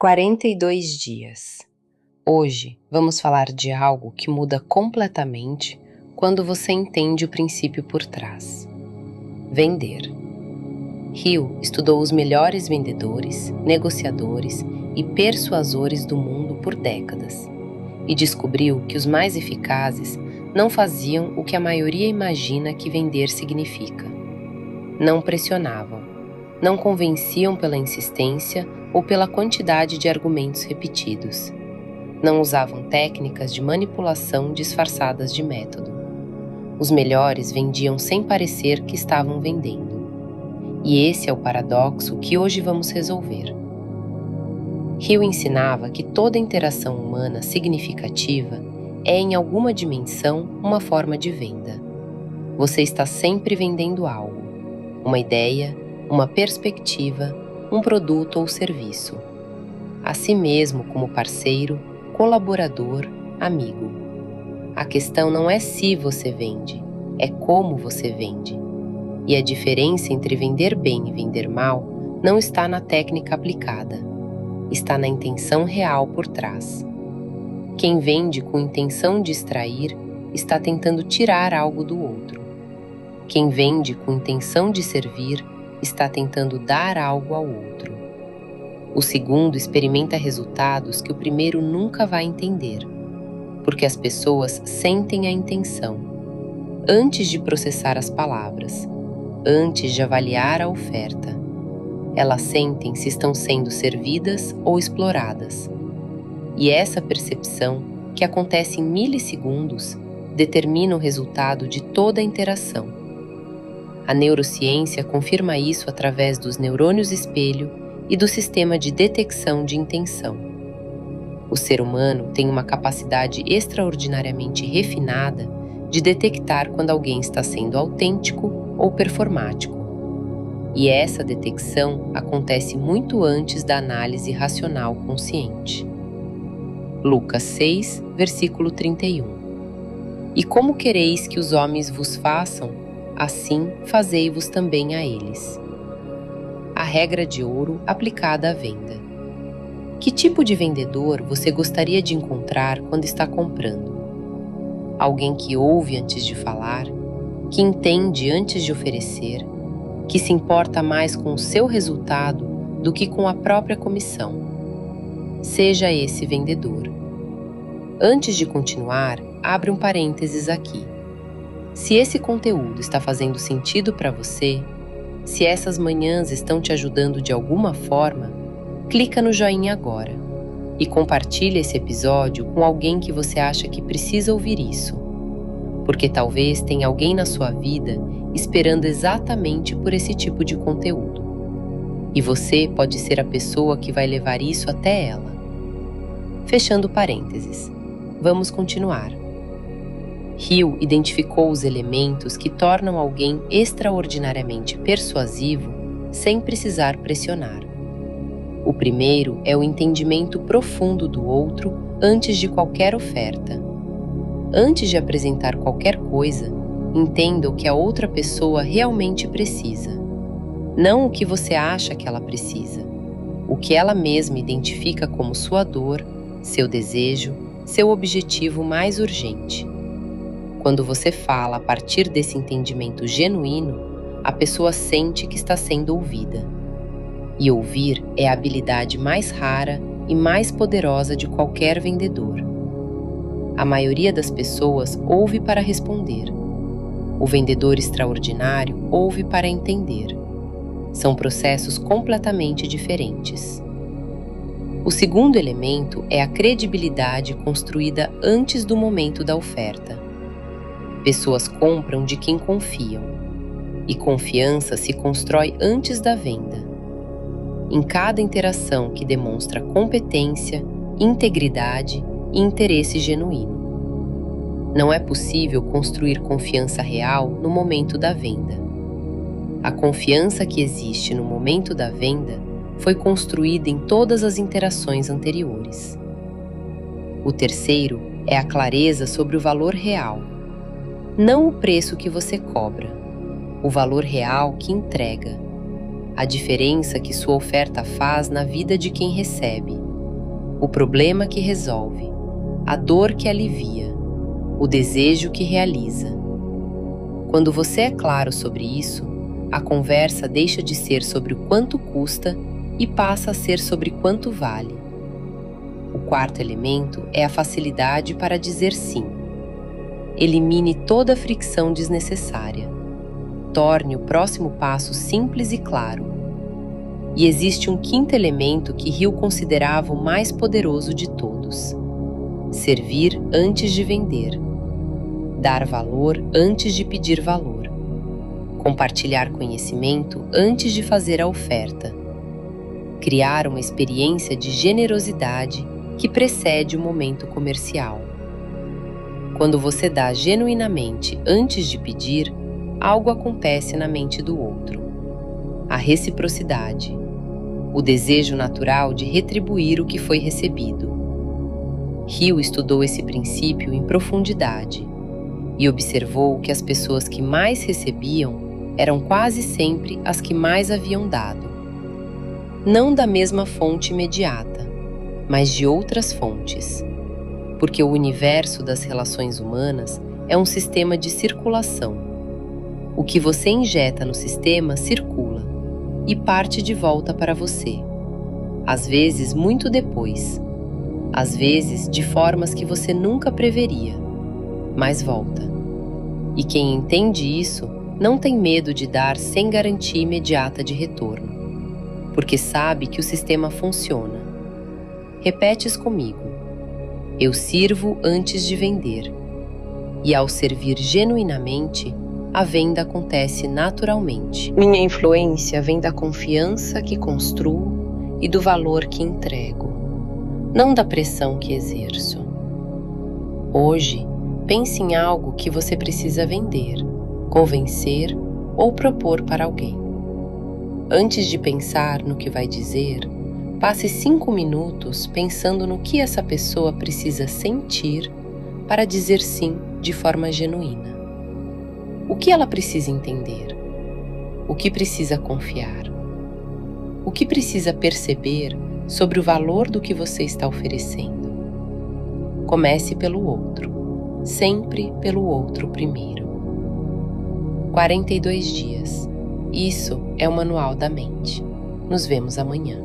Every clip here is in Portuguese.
42 dias. Hoje vamos falar de algo que muda completamente quando você entende o princípio por trás. Vender. Hill estudou os melhores vendedores, negociadores e persuasores do mundo por décadas e descobriu que os mais eficazes não faziam o que a maioria imagina que vender significa. Não pressionavam, não convenciam pela insistência ou pela quantidade de argumentos repetidos. Não usavam técnicas de manipulação disfarçadas de método. Os melhores vendiam sem parecer que estavam vendendo. E esse é o paradoxo que hoje vamos resolver. Hill ensinava que toda interação humana significativa é, em alguma dimensão, uma forma de venda. Você está sempre vendendo algo, uma ideia, uma perspectiva, um produto ou serviço. A si mesmo como parceiro, colaborador, amigo. A questão não é se você vende, é como você vende. E a diferença entre vender bem e vender mal não está na técnica aplicada, está na intenção real por trás. Quem vende com intenção de extrair está tentando tirar algo do outro. Quem vende com intenção de servir está tentando dar algo ao outro. O segundo experimenta resultados que o primeiro nunca vai entender, porque as pessoas sentem a intenção, antes de processar as palavras, antes de avaliar a oferta. Elas sentem se estão sendo servidas ou exploradas. E essa percepção, que acontece em milissegundos, determina o resultado de toda a interação. A neurociência confirma isso através dos neurônios espelho e do sistema de detecção de intenção. O ser humano tem uma capacidade extraordinariamente refinada de detectar quando alguém está sendo autêntico ou performático. E essa detecção acontece muito antes da análise racional consciente. Lucas 6, versículo 31. E como quereis que os homens vos façam, assim fazei-vos também a eles. A regra de ouro aplicada à venda. Que tipo de vendedor você gostaria de encontrar quando está comprando? Alguém que ouve antes de falar, que entende antes de oferecer, que se importa mais com o seu resultado do que com a própria comissão. Seja esse vendedor. Antes de continuar, abre um parênteses aqui. Se esse conteúdo está fazendo sentido para você, se essas manhãs estão te ajudando de alguma forma, clica no joinha agora e compartilha esse episódio com alguém que você acha que precisa ouvir isso, porque talvez tenha alguém na sua vida esperando exatamente por esse tipo de conteúdo. E você pode ser a pessoa que vai levar isso até ela. Fechando parênteses, vamos continuar. Hill identificou os elementos que tornam alguém extraordinariamente persuasivo sem precisar pressionar. O primeiro é o entendimento profundo do outro antes de qualquer oferta. Antes de apresentar qualquer coisa, entenda o que a outra pessoa realmente precisa. Não o que você acha que ela precisa. O que ela mesma identifica como sua dor, seu desejo, seu objetivo mais urgente. Quando você fala a partir desse entendimento genuíno, a pessoa sente que está sendo ouvida. E ouvir é a habilidade mais rara e mais poderosa de qualquer vendedor. A maioria das pessoas ouve para responder. O vendedor extraordinário ouve para entender. São processos completamente diferentes. O segundo elemento é a credibilidade construída antes do momento da oferta. Pessoas compram de quem confiam, e confiança se constrói antes da venda. Em cada interação que demonstra competência, integridade e interesse genuíno. Não é possível construir confiança real no momento da venda. A confiança que existe no momento da venda foi construída em todas as interações anteriores. O terceiro é a clareza sobre o valor real. Não o preço que você cobra, o valor real que entrega, a diferença que sua oferta faz na vida de quem recebe, o problema que resolve, a dor que alivia, o desejo que realiza. Quando você é claro sobre isso, a conversa deixa de ser sobre o quanto custa e passa a ser sobre quanto vale. O quarto elemento é a facilidade para dizer sim. Elimine toda a fricção desnecessária. Torne o próximo passo simples e claro. E existe um quinto elemento que Hill considerava o mais poderoso de todos: servir antes de vender. Dar valor antes de pedir valor. Compartilhar conhecimento antes de fazer a oferta. Criar uma experiência de generosidade que precede o momento comercial. Quando você dá genuinamente antes de pedir, algo acontece na mente do outro. A reciprocidade, o desejo natural de retribuir o que foi recebido. Hill estudou esse princípio em profundidade e observou que as pessoas que mais recebiam eram quase sempre as que mais haviam dado. Não da mesma fonte imediata, mas de outras fontes, porque o universo das relações humanas é um sistema de circulação. O que você injeta no sistema circula e parte de volta para você, às vezes muito depois, às vezes de formas que você nunca preveria, mas volta. E quem entende isso não tem medo de dar sem garantia imediata de retorno, porque sabe que o sistema funciona. Repetes comigo: eu sirvo antes de vender. E ao servir genuinamente, a venda acontece naturalmente. Minha influência vem da confiança que construo e do valor que entrego, não da pressão que exerço. Hoje, pense em algo que você precisa vender, convencer ou propor para alguém. Antes de pensar no que vai dizer, passe 5 minutos pensando no que essa pessoa precisa sentir para dizer sim de forma genuína. O que ela precisa entender? O que precisa confiar? O que precisa perceber sobre o valor do que você está oferecendo? Comece pelo outro, sempre pelo outro primeiro. 42 dias. Isso é o manual da mente. Nos vemos amanhã.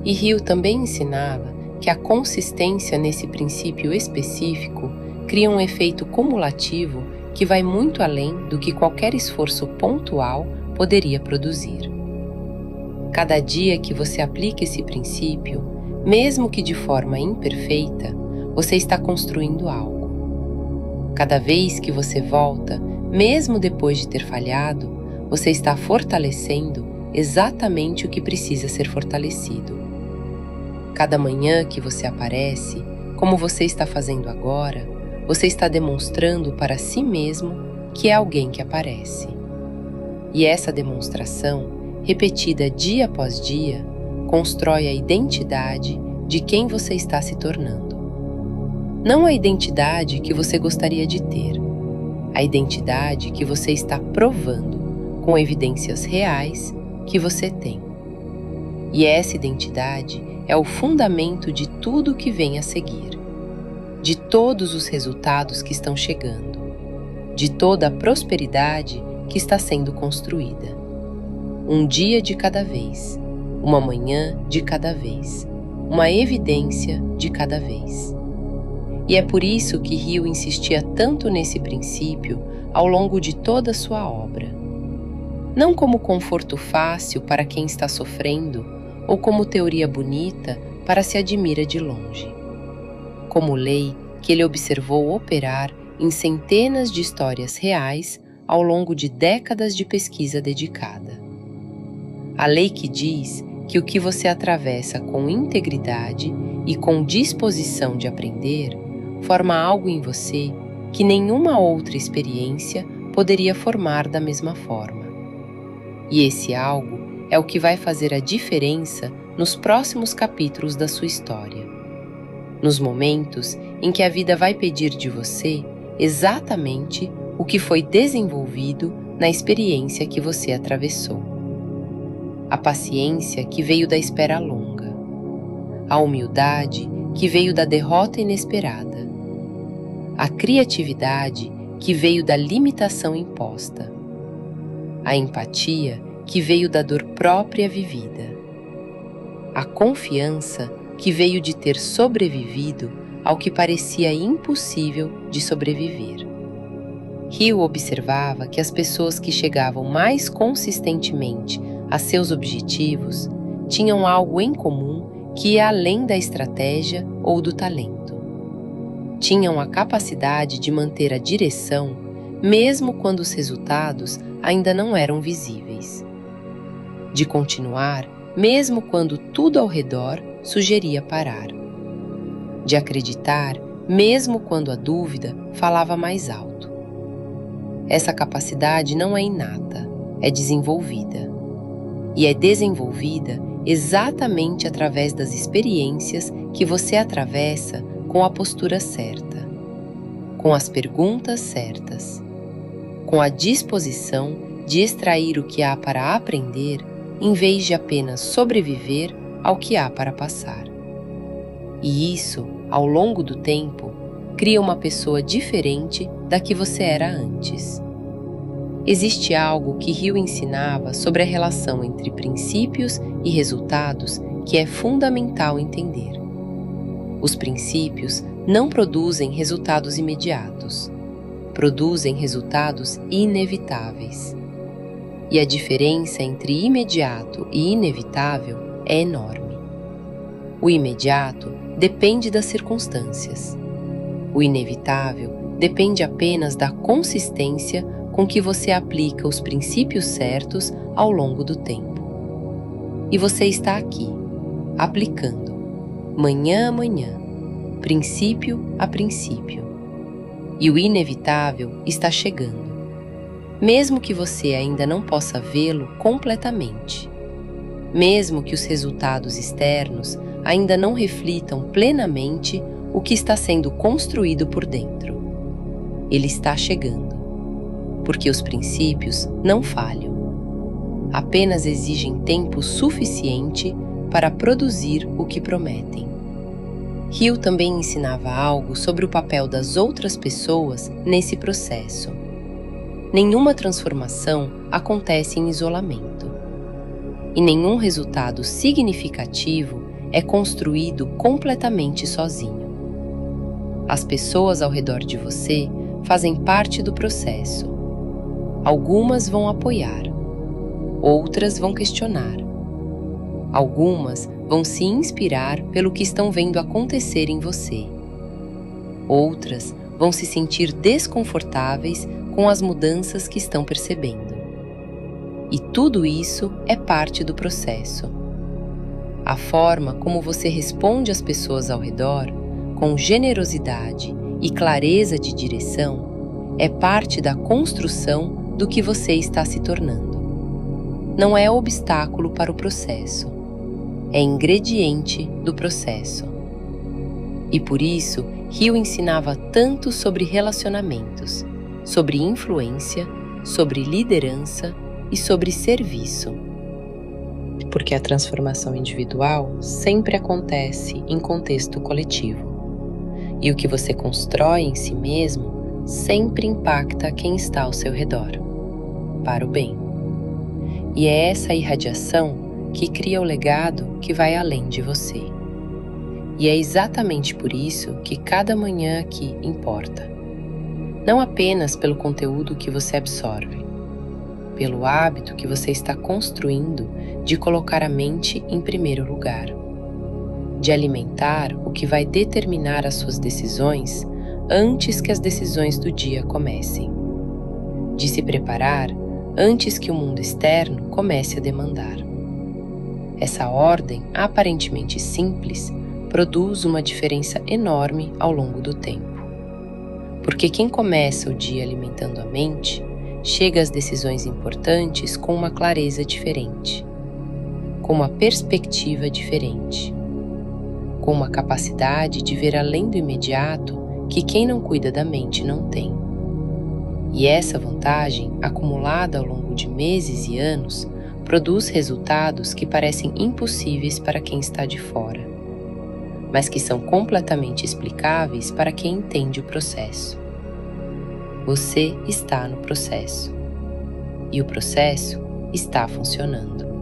E Hill também ensinava que a consistência nesse princípio específico cria um efeito cumulativo que vai muito além do que qualquer esforço pontual poderia produzir. Cada dia que você aplica esse princípio, mesmo que de forma imperfeita, você está construindo algo. Cada vez que você volta, mesmo depois de ter falhado, você está fortalecendo exatamente o que precisa ser fortalecido. Cada manhã que você aparece, como você está fazendo agora, você está demonstrando para si mesmo que é alguém que aparece. E essa demonstração, repetida dia após dia, constrói a identidade de quem você está se tornando. Não a identidade que você gostaria de ter, a identidade que você está provando com evidências reais que você tem. E essa identidade é o fundamento de tudo que vem a seguir, de todos os resultados que estão chegando, de toda a prosperidade que está sendo construída. Um dia de cada vez, uma manhã de cada vez, uma evidência de cada vez. E é por isso que Hill insistia tanto nesse princípio ao longo de toda a sua obra. Não como conforto fácil para quem está sofrendo, ou como teoria bonita para se admira de longe. Como lei que ele observou operar em centenas de histórias reais ao longo de décadas de pesquisa dedicada. A lei que diz que o que você atravessa com integridade e com disposição de aprender forma algo em você que nenhuma outra experiência poderia formar da mesma forma. E esse algo é o que vai fazer a diferença nos próximos capítulos da sua história. Nos momentos em que a vida vai pedir de você exatamente o que foi desenvolvido na experiência que você atravessou. A paciência que veio da espera longa. a humildade que veio da derrota inesperada, a criatividade que veio da limitação imposta, a empatia que veio da dor própria vivida, a confiança que veio de ter sobrevivido ao que parecia impossível de sobreviver. Hill observava que as pessoas que chegavam mais consistentemente a seus objetivos tinham algo em comum que ia além da estratégia ou do talento. Tinham a capacidade de manter a direção mesmo quando os resultados ainda não eram visíveis. De continuar mesmo quando tudo ao redor sugeria parar. De acreditar mesmo quando a dúvida falava mais alto. Essa capacidade não é inata, é desenvolvida. E é desenvolvida exatamente através das experiências que você atravessa com a postura certa, com as perguntas certas, com a disposição de extrair o que há para aprender em vez de apenas sobreviver ao que há para passar. E isso, ao longo do tempo, cria uma pessoa diferente da que você era antes. Existe algo que Hill ensinava sobre a relação entre princípios e resultados que é fundamental entender. Os princípios não produzem resultados imediatos, produzem resultados inevitáveis. E a diferença entre imediato e inevitável é enorme. O imediato depende das circunstâncias. O inevitável depende apenas da consistência com que você aplica os princípios certos ao longo do tempo. E você está aqui, aplicando, manhã a manhã, princípio a princípio. E o inevitável está chegando, mesmo que você ainda não possa vê-lo completamente, mesmo que os resultados externos ainda não reflitam plenamente o que está sendo construído por dentro. Ele está chegando, porque os princípios não falham, apenas exigem tempo suficiente para produzir o que prometem. Hill também ensinava algo sobre o papel das outras pessoas nesse processo. Nenhuma transformação acontece em isolamento, e nenhum resultado significativo é construído completamente sozinho. As pessoas ao redor de você fazem parte do processo. Algumas vão apoiar, outras vão questionar. Algumas vão se inspirar pelo que estão vendo acontecer em você. Outras vão se sentir desconfortáveis com as mudanças que estão percebendo. E tudo isso é parte do processo. A forma como você responde às pessoas ao redor, com generosidade e clareza de direção, é parte da construção do que você está se tornando. Não é obstáculo para o processo, é ingrediente do processo. E por isso, Hill ensinava tanto sobre relacionamentos, sobre influência, sobre liderança e sobre serviço. Porque a transformação individual sempre acontece em contexto coletivo. E o que você constrói em si mesmo sempre impacta quem está ao seu redor, para o bem. E é essa irradiação que cria o legado que vai além de você. E é exatamente por isso que cada manhã aqui importa. Não apenas pelo conteúdo que você absorve, pelo hábito que você está construindo de colocar a mente em primeiro lugar, de alimentar o que vai determinar as suas decisões antes que as decisões do dia comecem, de se preparar antes que o mundo externo comece a demandar. Essa ordem, aparentemente simples, produz uma diferença enorme ao longo do tempo. Porque quem começa o dia alimentando a mente, chega às decisões importantes com uma clareza diferente, com uma perspectiva diferente, com uma capacidade de ver além do imediato que quem não cuida da mente não tem. E essa vantagem, acumulada ao longo de meses e anos, produz resultados que parecem impossíveis para quem está de fora. mas que são completamente explicáveis para quem entende o processo. Você está no processo, e o processo está funcionando.